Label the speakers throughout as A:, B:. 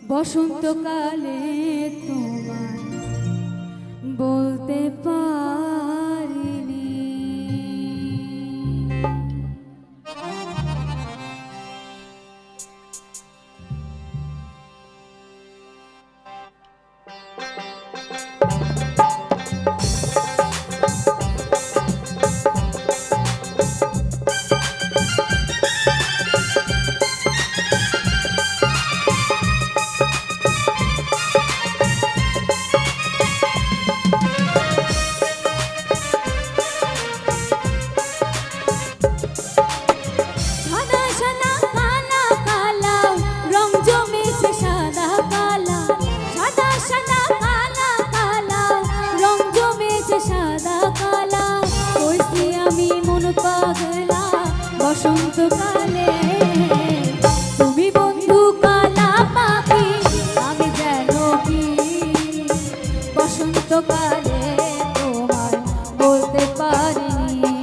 A: বসন্তকালে তোমায় বলতে পারিনি। বসন্তকালে তুমি বন্ধু কালা পাখি, আমি যেন কি বসন্তকালে তোমায় বলতে পারিনি।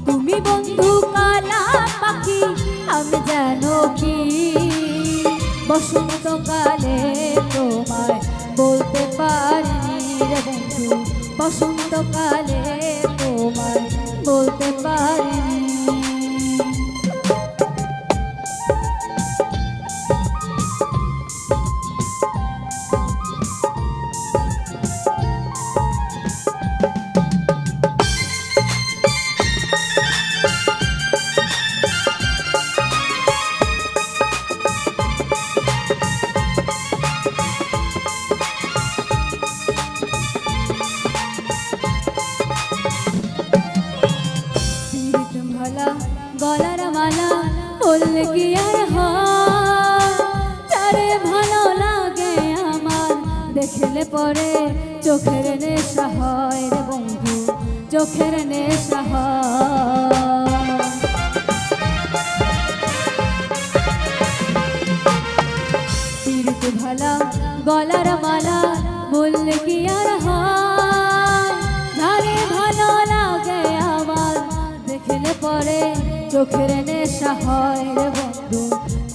A: তুমি বন্ধু কালা পাখি, আমি যেন কি বসন্তকালে তোমায় বলতে পারিনি রে বন্ধু, বসন্তকালে তোমায় বলতে পারিনি। গলার মালা বললে কি আর হয়, যারে ভালো লাগে আমার দেখলে পরে চোখের নেশা হয় রে বন্ধু, চোখের নেশা হয়। পিরিত ভালা গলার মালা বললে কি আর হয়, যারে ভালো লাগে আমার দেখলে পরে চোখের নেশা হয় রে বন্ধু,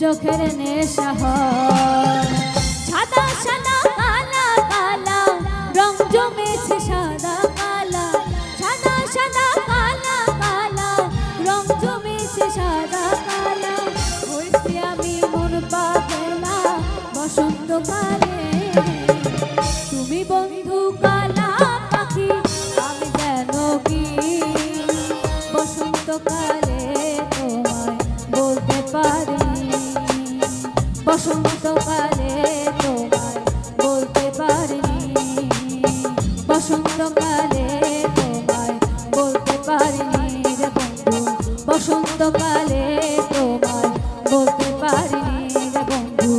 A: চোখের নেশা হয়। সাদা সাদা কালা কালা রং জমেছে সাদা কালা, সাদা সাদা কালা কালা রং জমেছে সাদা কালা। হইছি আমি মন পাগলা বসন্তকালে, তুমি বন্ধু কালা পাখি, আমি যেন কি বসন্তকালে বসন্তকালে তোমায় বলতে পারিনি, বসন্তকালে তোমায় বলতে পারিনি রে বন্ধু, বসন্তকালে তোমায় বলতে পারিনি রে বন্ধু,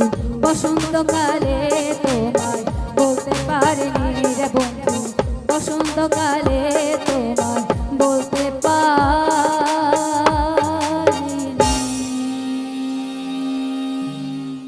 A: বসন্তকালে তোমায় বলতে পারিনি রে বন্ধু, বসন্তকালে